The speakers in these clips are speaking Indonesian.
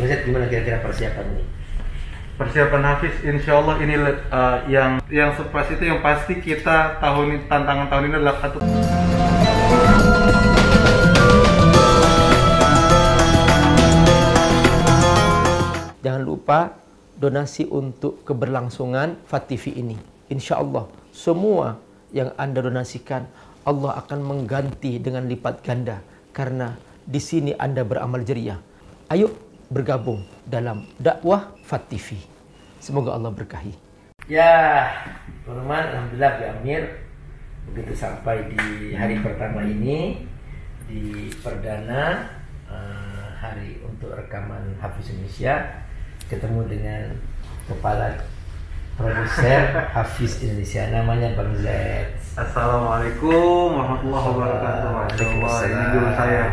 Ustaz, gimana kira-kira persiapan ini? Persiapan Hafiz, insya Allah ini yang surprise itu yang pasti kita tantangan tahun ini adalah satu. Jangan lupa donasi untuk keberlangsungan FAT-TV ini. Insya Allah semua yang Anda donasikan Allah akan mengganti dengan lipat ganda, karena di sini Anda beramal jariah. Ayo bergabung dalam dakwah FAT-TV. Semoga Allah berkahi. Ya, teman-teman, alhamdulillah Bi Amir begitu sampai di hari pertama ini di perdana hari untuk rekaman Hafiz Indonesia, ketemu dengan kepala produser Hafiz Indonesia, namanya Bang Z. Assalamualaikum warahmatullahi wabarakatuh. Waalaikumsalam. Ini guru saya.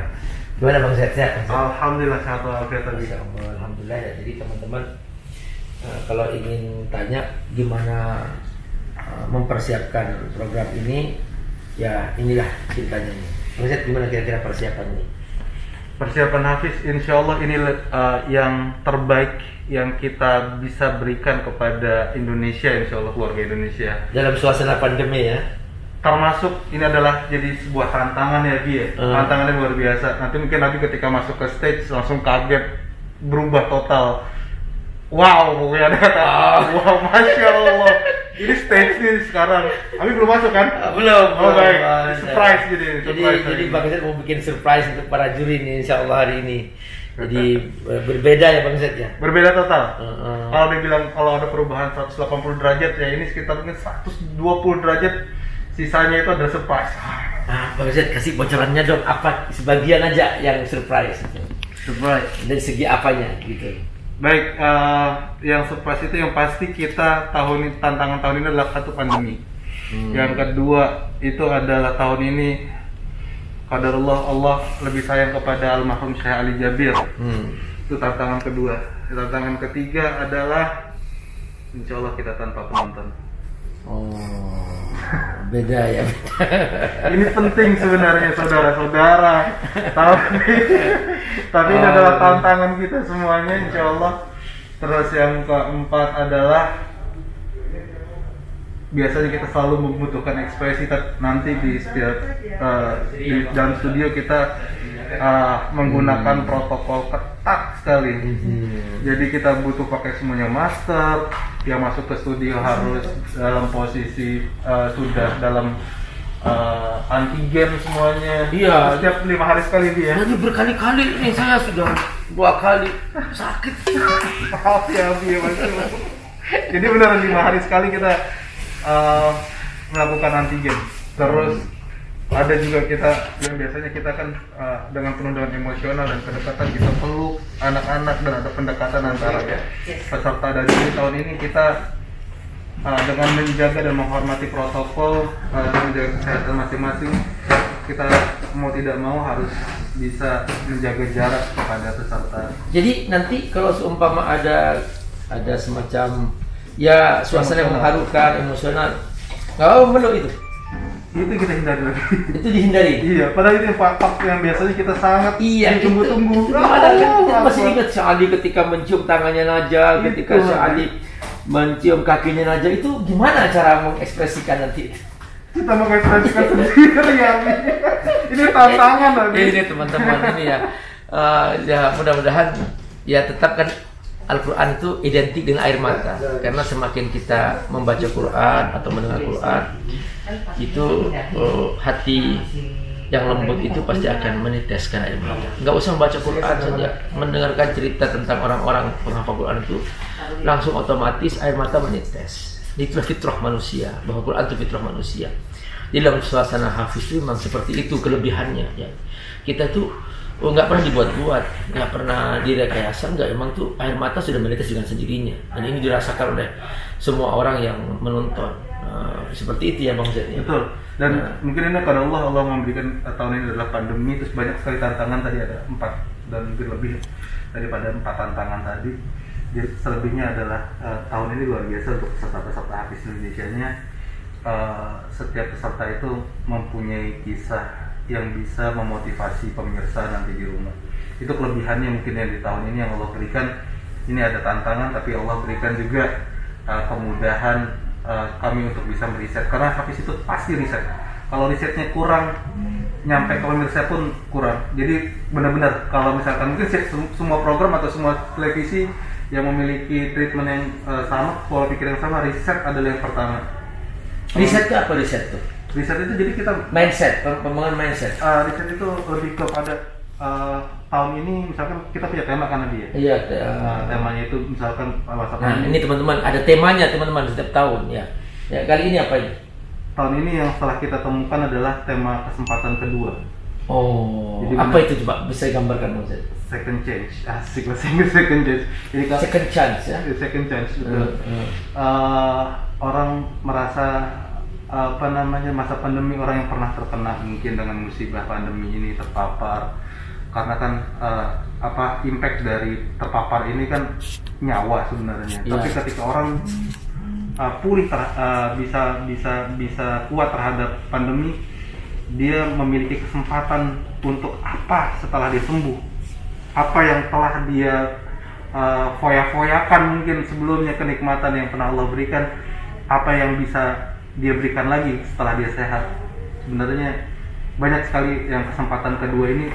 Gimana Bang Z? Sehat? Alhamdulillah sehat walafiat. Alhamdulillah ya. Jadi teman-teman kalau ingin tanya gimana mempersiapkan program ini, ya inilah ceritanya ini. Bang Z, gimana kira-kira persiapan ini? Persiapan Hafiz, insya Allah ini yang terbaik yang kita bisa berikan kepada Indonesia, insya Allah, keluarga Indonesia. Dalam suasana pandemi ya. Termasuk ini adalah jadi sebuah tantangan ya Bi ya. Tantangannya luar biasa. Nanti ketika masuk ke stage langsung kaget, berubah total. Wow, pokoknya ada kata wow, masya Allah. Ini stage nih sekarang. Abi belum masuk kan? Belum. Oh baik. Surprise Jadi Bang Z mau bikin surprise untuk para juri nih, insya Allah hari ini. Jadi berbeda ya Bang Z ya. Berbeda total. Kalau dibilang kalau ada perubahan 180 derajat ya, ini sekitar mungkin 120 derajat. Sisanya itu adalah surprise. Bang Z, kasih bocorannya dong, apa sebagian aja yang surprise. Surprise dari segi apanya gitu. Baik, yang surprise itu yang pasti kita tantangan tahun ini adalah satu pandemi. Yang kedua itu adalah tahun ini qadarullah Allah lebih sayang kepada almarhum Syekh Ali Jabir. Itu tantangan kedua. Tantangan ketiga adalah insya Allah kita tanpa penonton. Beda ya. Ini penting sebenarnya saudara-saudara. Tapi ini adalah tantangan kita semuanya, insya Allah. Terus yang keempat adalah biasanya kita selalu membutuhkan ekspresi. Nanti di dalam studio kita menggunakan protokol ketat sekali. Jadi kita butuh pakai semuanya masker. Yang masuk ke studio harus dalam posisi sudah dalam antigen semuanya. Iya. Setiap 5 hari sekali dia. Jadi berkali-kali nih, saya sudah 2 kali sakit. Maaf ya Bi, jadi benar 5 hari sekali kita melakukan antigen. Terus ada juga kita yang biasanya kita kan dengan penuh dengan emosional dan kedekatan kita peluk anak-anak dan ada pendekatan antara peserta dan juri. Tahun ini kita dengan menjaga dan menghormati protokol dan menjaga kesehatan masing-masing, kita mau tidak mau harus bisa menjaga jarak kepada peserta. Jadi nanti kalau seumpama ada semacam ya suasana yang mengharukan, emosional, perlu itu kita hindari lagi. Itu dihindari. Iya, padahal itu faktor yang biasanya kita sangat tunggu-tunggu. Masih ingat Syekh Ali ketika mencium tangannya Najah, ketika Syekh Ali mencium kakinya Najah, itu gimana cara mengekspresikan nanti? Kita mengekspresikan sendiri ya. Ini tantangan lagi. Ini teman-teman ini ya. Ya mudah-mudahan ya tetap kan Al-Quran itu identik dengan air mata, karena semakin kita membaca Quran atau mendengar Quran, itu hati yang lembut itu pasti akan meneteskan air mata. Nggak usah membaca Quran saja, mendengarkan cerita tentang orang-orang penghafal Quran itu langsung otomatis air mata menetes. Itulah fitrah manusia, bahwa Quran itu fitrah manusia. Di dalam suasana Hafiz itu memang seperti itu kelebihannya. Ya. Kita tuh nggak pernah dibuat-buat, nggak pernah direkayasa, nggak, emang tuh air mata sudah menetes dengan sendirinya, dan ini dirasakan oleh semua orang yang menonton. Seperti itu ya Bang Z. Betul. Dan mungkin ini karena Allah memberikan tahun ini adalah pandemi, terus banyak sekali tantangan, tadi ada 4 dan mungkin lebih daripada 4 tantangan tadi. Jadi selebihnya adalah tahun ini luar biasa untuk peserta-peserta Hafiz Indonesia-nya. Setiap peserta itu mempunyai kisah yang bisa memotivasi pemirsa nanti di rumah. Itu kelebihannya mungkin yang di tahun ini yang Allah berikan. Ini ada tantangan, tapi Allah berikan juga kemudahan kami untuk bisa meriset. Karena Hafiz itu pasti riset. Kalau risetnya kurang, nyampe ke pemirsa pun kurang. Jadi benar-benar kalau misalkan mungkin semua program atau semua televisi yang memiliki treatment yang sama, pola pikir yang sama, riset adalah yang pertama. Riset itu apa riset tuh? Riset itu jadi kita Mindset, pengembangan mindset. riset itu lebih kepada tahun ini misalkan kita punya tema karena dia. Iya. Temanya itu misalkan WhatsApp. Nah, ini teman-teman ada temanya teman-teman setiap tahun ya. Ya kali ini apa ini? Tahun ini yang setelah kita temukan adalah tema kesempatan kedua. Oh, jadi apa itu coba bisa digambarkan Mas? Second chance, asik bahasa Inggris second chance. Jadi Second chance ya. Second chance betul. Orang merasa masa pandemi, orang yang pernah terkena mungkin dengan musibah pandemi ini terpapar, karena kan impact dari terpapar ini kan nyawa sebenarnya. Yeah. Tapi ketika orang pulih bisa kuat terhadap pandemi, dia memiliki kesempatan untuk apa setelah dia sembuh, apa yang telah dia foya-foyakan mungkin sebelumnya, kenikmatan yang pernah Allah berikan, apa yang bisa dia berikan lagi setelah dia sehat. Sebenarnya banyak sekali yang kesempatan kedua ini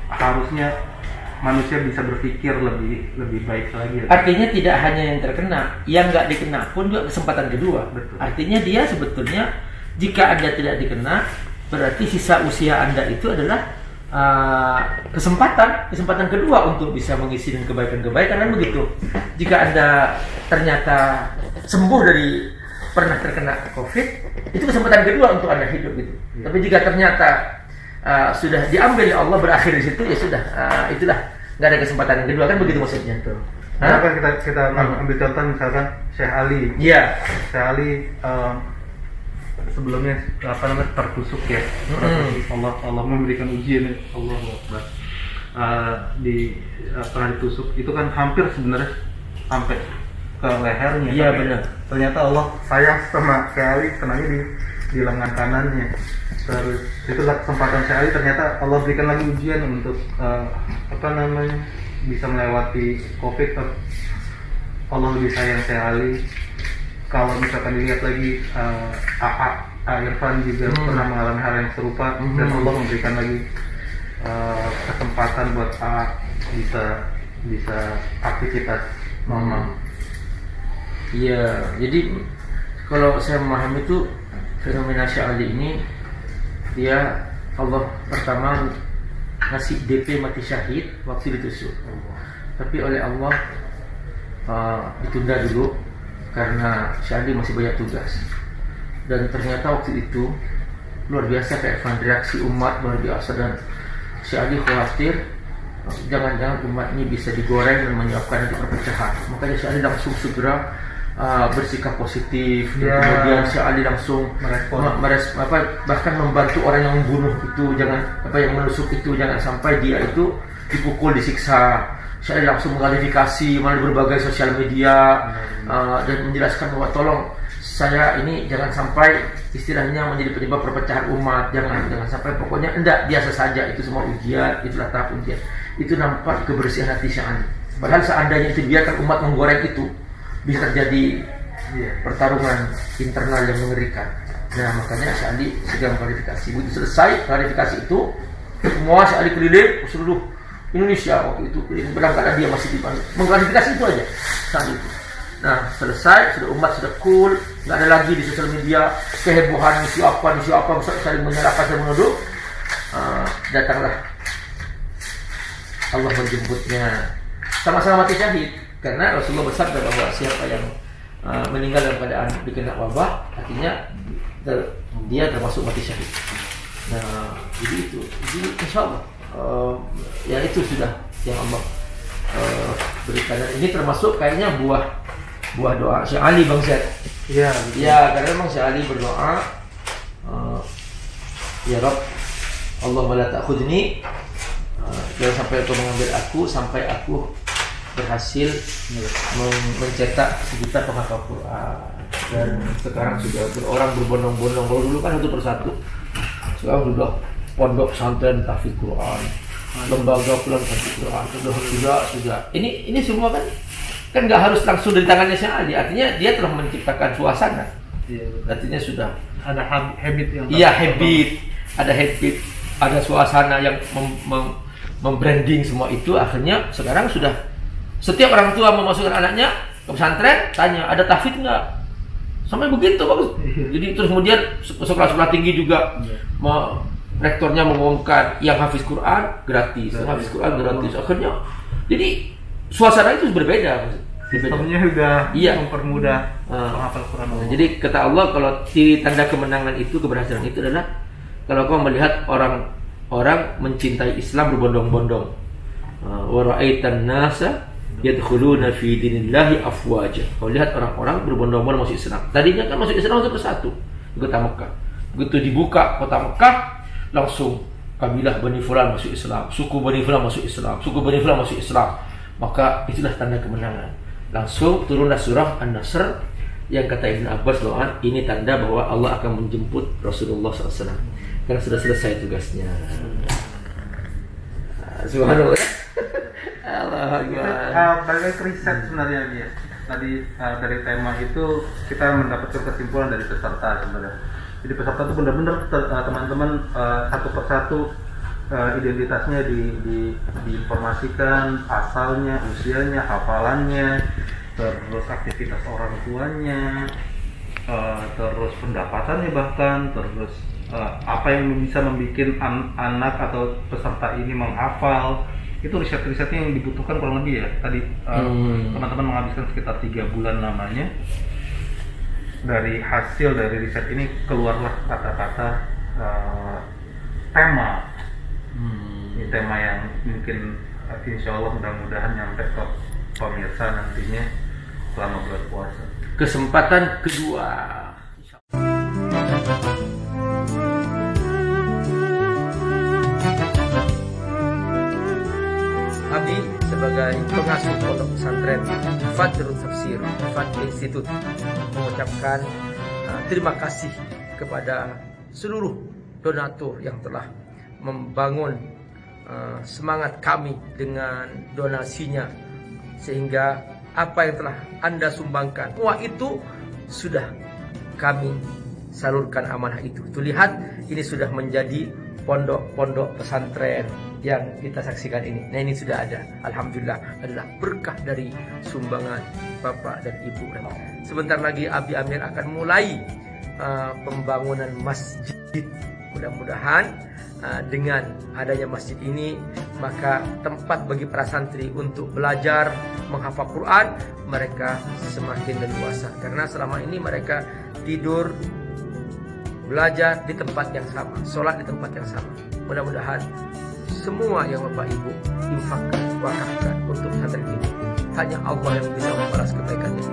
harusnya manusia bisa berpikir lebih baik lagi. Artinya tidak hanya yang terkena, yang nggak dikena pun juga kesempatan kedua. Betul. Artinya dia sebetulnya jika Anda tidak dikena, berarti sisa usia Anda itu adalah kesempatan kedua untuk bisa mengisi dengan kebaikan-kebaikan, kan begitu. Jika Anda ternyata sembuh dari pernah terkena COVID, itu kesempatan kedua untuk Anda hidup gitu. Tapi jika ternyata sudah diambil ya Allah, berakhir di situ, ya sudah, itulah nggak ada kesempatan yang kedua, kan begitu maksudnya. Nah, kita ambil contoh misalkan Syekh Ali. Iya. Syekh Ali sebelumnya tertusuk ya. Allah memberikan ujian, Allah Akbar. Pernah ditusuk, itu kan hampir sebenarnya sampai ke lehernya. Iya benar. Ternyata Allah sayang sama Syekh Ali, kenanya di lengan kanannya. Terus itulah kesempatan Syekh Ali, ternyata Allah berikan lagi ujian untuk bisa melewati COVID. Allah lebih sayang Syekh Ali. Kalau misalkan dilihat lagi, Irfan juga pernah mengalami hal yang serupa, dan Allah memberikan lagi kesempatan buat bisa aktivitas normal. Iya, jadi kalau saya memahami itu fenomena Syekh Ali ini, dia Allah pertama ngasih DP mati syahid waktu ditusuk, tapi oleh Allah ditunda dulu karena Syekh Ali masih banyak tugas. Dan ternyata waktu itu luar biasa kayak reaksi umat luar biasa, dan Syekh Ali khawatir jangan-jangan umat ini bisa digoreng dan menyebabkan perpecahan. Makanya Syekh Ali langsung segera bersikap positif, dan kemudian Syekh Ali langsung bahkan membantu orang yang membunuh itu, yang menusuk itu, jangan sampai dia itu dipukul, disiksa. Syekh Ali langsung mengklarifikasi melalui berbagai sosial media dan menjelaskan bahwa tolong saya ini jangan sampai istilahnya menjadi penyebab perpecahan umat, jangan sampai, pokoknya enggak, biasa saja, itu semua ujian, itulah tahap ujian. Itu nampak kebersihan hati Syekh Ali. Padahal seandainya itu biarkan umat menggoreng itu, bisa terjadi pertarungan internal yang mengerikan. Nah, makanya Syekh Ali segera mengklarifikasi. Begitu selesai klarifikasi itu, semua Syekh Ali keliling seluruh Indonesia waktu itu, dalam keadaan dia masih dipanggil. Mengklarifikasi itu aja saat itu. Nah, selesai, sudah umat sudah cool, nggak ada lagi di sosial media kehebohan isu apa, saling menyalahkan, saling menuduh. Datanglah Allah menjemputnya, sama-sama mati syahid. Karena Rasulullah bersabda bahwa siapa yang meninggal dalam keadaan dikena wabah, artinya dia termasuk mati syahid. Nah, jadi itu, jadi insya Allah ya itu sudah yang Allah berikan. Ini termasuk kayaknya buah doa Syekh Ali, Bang Syed. Iya. Ya, karena memang Syekh Ali berdoa, ya Rabb, Allahumma la ta'khudni, jangan sampai Engkau mengambil aku sampai aku berhasil mencetak 1 juta penghafal Quran. Dan sekarang sudah orang berbondong-bondong. Kalau dulu kan satu persatu, sekarang sudah pondok pesantren tahfidz Quran. lembaga pulang sudah. Ini semua kan nggak harus langsung dari tangannya Syekh Ali. Artinya dia telah menciptakan suasana. Iya, Artinya sudah ada habit yang ada habit, ada suasana yang membranding semua itu. Akhirnya sekarang sudah setiap orang tua memasukkan anaknya ke pesantren tanya ada tahfidz nggak, sampai begitu bagus. Jadi terus kemudian sekolah-sekolah tinggi juga rektornya mengumumkan yang hafiz Quran gratis, akhirnya jadi suasana itu berbeda. Sistemnya sudah mempermudah menghafal Quran. Jadi kata Allah, kalau ciri tanda kemenangan itu, keberhasilan itu adalah kalau kau melihat orang mencintai Islam berbondong-bondong. Wa ra'aitan nasa yadkhuluna fi dinillahi afwaja. Kau lihat orang-orang berbondong-bondong masuk Islam. Tadinya kan masuk Islam satu persatu di kota Mekah. Begitu dibuka kota Mekah, langsung kabilah Bani Fulan masuk Islam, suku Bani Fulan masuk Islam, suku Bani Fulan masuk Islam. Maka itulah tanda kemenangan. Langsung turunlah surah An-Nasr yang kata Ibn Abbas bahwa ini tanda bahwa Allah akan menjemput Rasulullah SAW karena sudah selesai tugasnya. Subhanallah. Allah Akbar. Balik riset sebenarnya ya. Tadi dari tema itu kita mendapatkan kesimpulan dari peserta sebenarnya. Jadi peserta itu benar-benar teman-teman satu persatu identitasnya diinformasikan, asalnya, usianya, hafalannya, terus aktivitas orang tuanya, terus pendapatannya bahkan, terus apa yang bisa membuat anak atau peserta ini menghafal. Itu riset-risetnya yang dibutuhkan kurang lebih ya. Tadi teman-teman menghabiskan sekitar 3 bulan namanya. Dari hasil dari riset ini keluarlah kata-kata tema. Ini tema yang mungkin insya Allah mudah-mudahan nyampe ke pemirsa nantinya selama bulan puasa. Kesempatan kedua. Abi sebagai pengasuh pondok pesantren Fadlul Tafsir Fadl Institute mengucapkan terima kasih kepada seluruh donatur yang telah membangun semangat kami dengan donasinya, sehingga apa yang telah Anda sumbangkan semua itu sudah kami salurkan amanah itu. Tuh lihat, ini sudah menjadi pondok-pondok pesantren yang kita saksikan ini. Nah, ini sudah ada. Alhamdulillah, adalah berkah dari sumbangan Bapak dan Ibu. Sebentar lagi Abi Amir akan mulai pembangunan masjid. Mudah-mudahan dengan adanya masjid ini, maka tempat bagi para santri untuk belajar menghafal Quran mereka semakin leluasa, karena selama ini mereka tidur, belajar di tempat yang sama, sholat di tempat yang sama. Mudah-mudahan semua yang Bapak Ibu infakkan, wakafkan untuk pesantren ini, hanya Allah yang bisa membalas kebaikan ini.